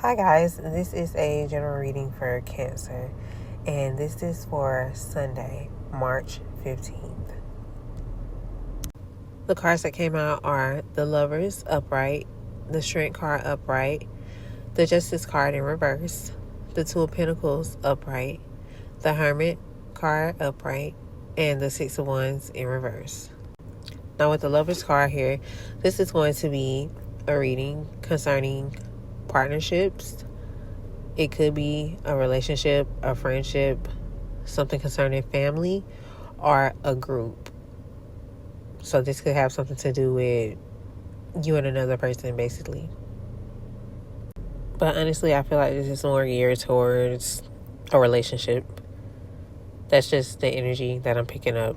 Hi guys, this is a general reading for Cancer, and this is for Sunday, March 15th. The cards that came out are the Lovers upright, the Strength card upright, the Justice card in reverse, the Two of Pentacles upright, the Hermit card upright, and the Six of Wands in reverse. Now with the Lovers card here, this is going to be a reading concerning partnerships. It could be a relationship, a friendship, something concerning family, or a group. So this could have something to do with you and another person, basically. But honestly, I feel like this is more geared towards a relationship. That's just the energy that I'm picking up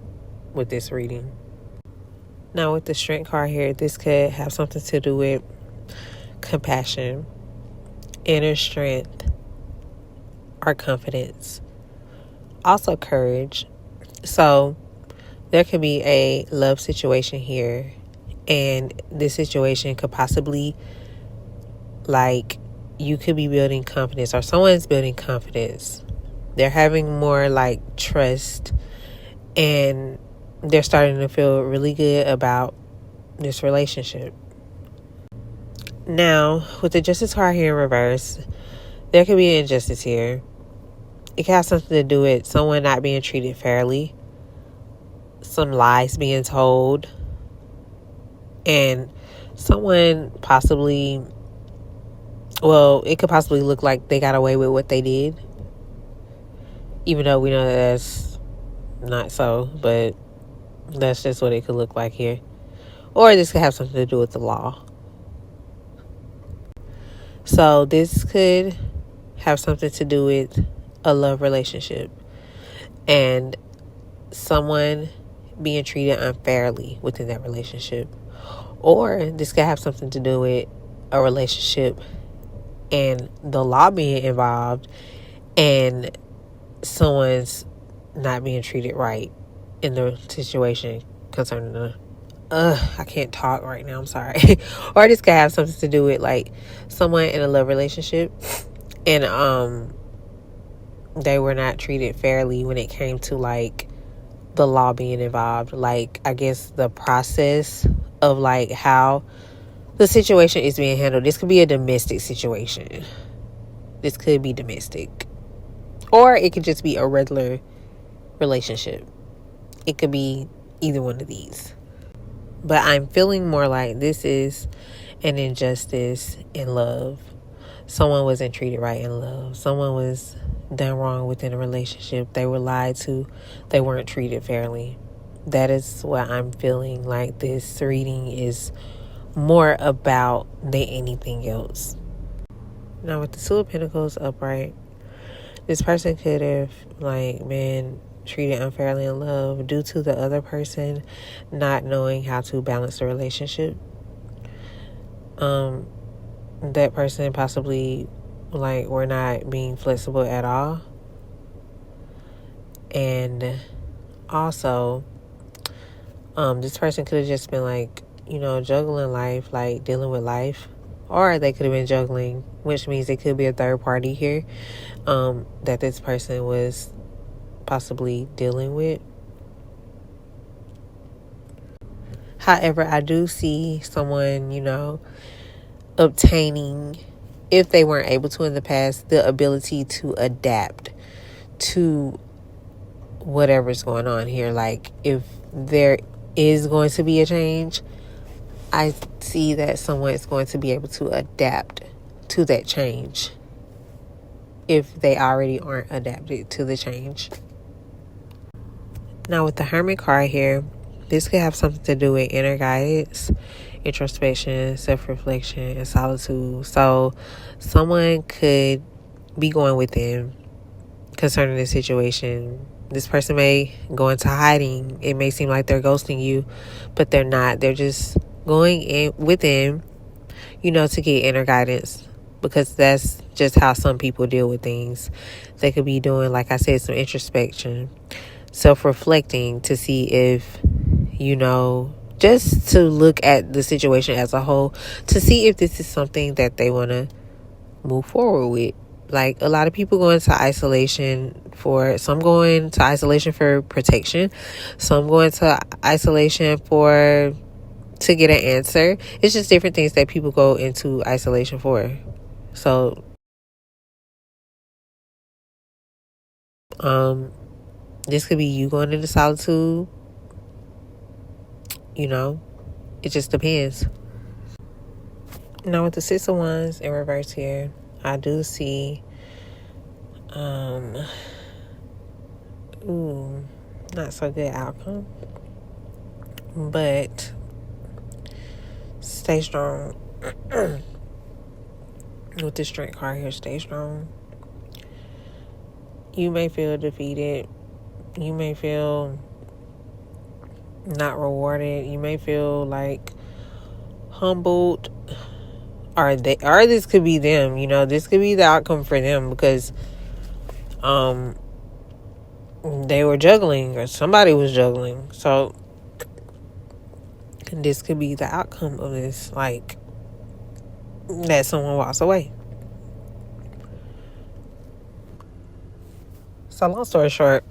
with this reading. Now with the Strength card here, this could have something to do with compassion, inner strength, or confidence. Also courage. So there could be a love situation here, and this situation could possibly, like, you could be building confidence, or someone's building confidence. They're having more like trust, and they're starting to feel really good about this relationship. Now with the Justice card here in reverse, there could be an injustice here. It can have something to do with someone not being treated fairly, some lies being told, and someone possibly, it could possibly look like they got away with what they did, even though we know that's not so, but that's just what it could look like here. Or this could have something to do with the law. So this could have something to do with a love relationship and someone being treated unfairly within that relationship. Or this could have something to do with a relationship and the law being involved and someone's not being treated right in the situation concerning the I can't talk right now, I'm sorry. Or this could have something to do with like someone in a love relationship and they were not treated fairly when it came to like the law being involved. Like, I guess the process of like how the situation is being handled. This could be a domestic situation. This could be domestic. Or it could just be a regular relationship. It could be either one of these. But I'm feeling more like this is an injustice in love. Someone wasn't treated right in love. Someone was done wrong within a relationship. They were lied to. They weren't treated fairly. That is what I'm feeling like this reading is more about than anything else. Now with the Two of Pentacles upright, this person could have been treated unfairly in love due to the other person not knowing how to balance the relationship. That person possibly were not being flexible at all. And also, this person could have just been juggling life, dealing with life. Or they could have been juggling, which means it could be a third party here that this person was possibly dealing with. However, I do see someone, obtaining, if they weren't able to in the past, the ability to adapt to whatever's going on here. Like, if there is going to be a change, I see that someone is going to be able to adapt to that change if they already aren't adapted to the change. Now with the Hermit card here, this could have something to do with inner guidance, introspection, self-reflection, and solitude. So someone could be going within concerning this situation. This person may go into hiding. It may seem like they're ghosting you, but they're not. They're just going in within, to get inner guidance, because that's just how some people deal with things. They could be doing, like I said, some introspection, self-reflecting to see if, just to look at the situation as a whole, to see if this is something that they want to move forward with. Like, a lot of people go into isolation for, some go into isolation for protection, some go into isolation to get an answer. It's just different things that people go into isolation for. So this could be you going into solitude. It just depends. Now with the Six of Wands in reverse here, I do see not so good outcome, but stay strong. With the Strength card here, stay strong. You may feel defeated. You may feel not rewarded. You may feel like humbled, or this could be them. This could be the outcome for them, because they were juggling, or somebody was juggling. So this could be the outcome of this, like that someone walks away. So long story short,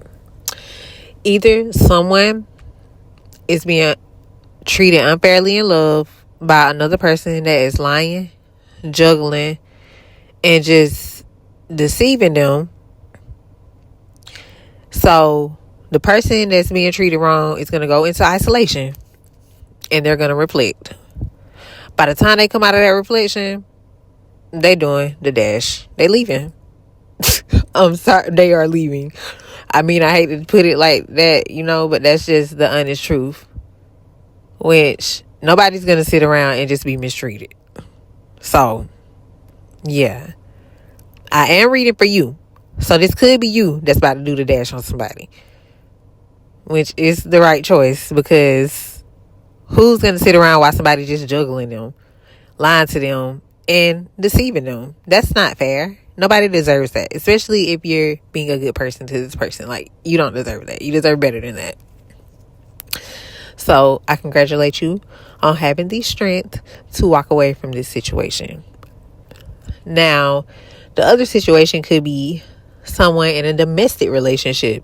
either someone is being treated unfairly in love by another person that is lying, juggling, and just deceiving them. So the person that's being treated wrong is going to go into isolation, and they're going to reflect. By the time they come out of that reflection, they doing the dash. They leaving. I'm sorry, they are leaving. I mean, I hate to put it like that, but that's just the honest truth. Which nobody's going to sit around and just be mistreated. So, yeah. I am reading for you. So this could be you that's about to do the dash on somebody. Which is the right choice, because who's going to sit around while somebody just juggling them, lying to them, and deceiving them? That's not fair. Nobody deserves that, especially if you're being a good person to this person. Like, you don't deserve that. You deserve better than that. So I congratulate you on having the strength to walk away from this situation. Now, the other situation could be someone in a domestic relationship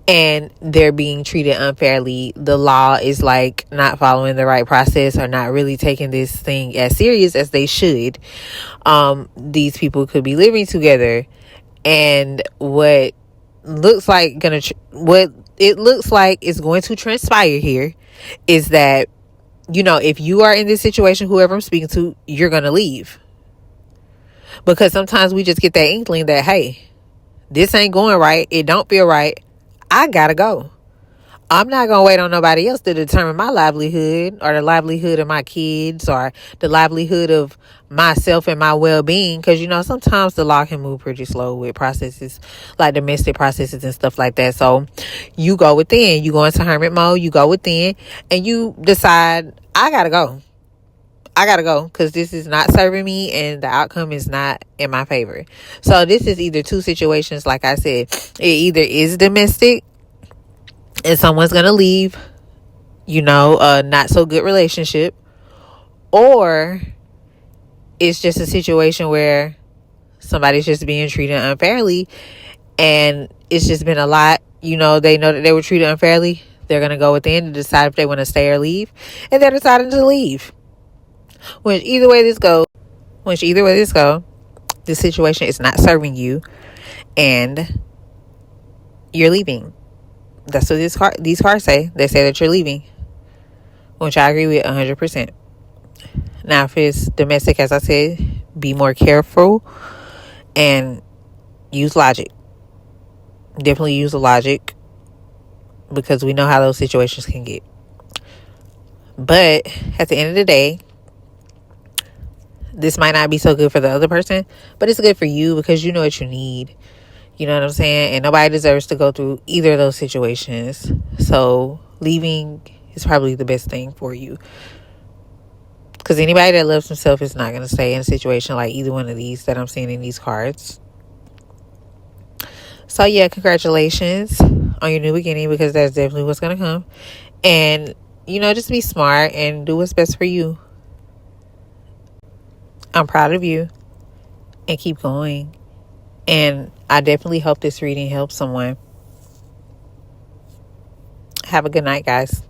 and they're being treated unfairly. The law is like not following the right process, or not really taking this thing as serious as they should. These people could be living together, and what it looks like is going to transpire here is that, if you are in this situation, whoever I'm speaking to, you're going to leave. Because sometimes we just get that inkling that, hey, this ain't going right. It don't feel right. I gotta go. I'm not going to wait on nobody else to determine my livelihood, or the livelihood of my kids, or the livelihood of myself and my well-being. Because, sometimes the law can move pretty slow with processes like domestic processes and stuff like that. So you go within. You go into hermit mode. You go within and you decide, I got to go. Because this is not serving me and the outcome is not in my favor. So this is either two situations. Like I said, it either is domestic and someone's going to leave, a not so good relationship, or it's just a situation where somebody's just being treated unfairly, and it's just been a lot. They know that they were treated unfairly. They're going to go within to decide if they want to stay or leave, and they're deciding to leave. Which either way this go, this situation is not serving you, and you're leaving. That's what these cards say. They say that you're leaving, which I agree with 100%. Now, if it's domestic, as I said, be more careful and use logic. Definitely use the logic, because we know how those situations can get. But at the end of the day, this might not be so good for the other person, but it's good for you, because you know what you need. You know what I'm saying? And nobody deserves to go through either of those situations. So leaving is probably the best thing for you. Because anybody that loves himself is not going to stay in a situation like either one of these that I'm seeing in these cards. So yeah, congratulations on your new beginning, because that's definitely what's going to come. And, just be smart and do what's best for you. I'm proud of you. and keep going. And I definitely hope this reading helps someone. Have a good night, guys.